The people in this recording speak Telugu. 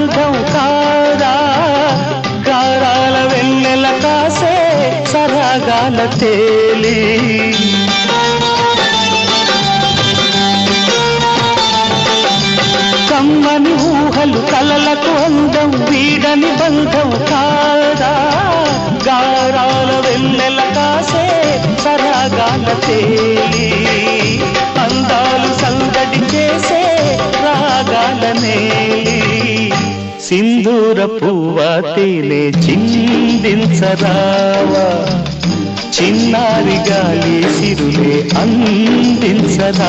బంధం కాదా గారాల వెన్నెల కాసే సరాగాల తేలి కమ్మని ఊహలు కలలకు అందం వీడని బంధం కాదా గారాల వెన్నెల కాసే సరాగాల తేలి అందాలు సందడి చేసే రాగాలనే సింధూర పువ్వ తేనె చిందించరావా చిన్నారి గాలి సిరులే అందించరావా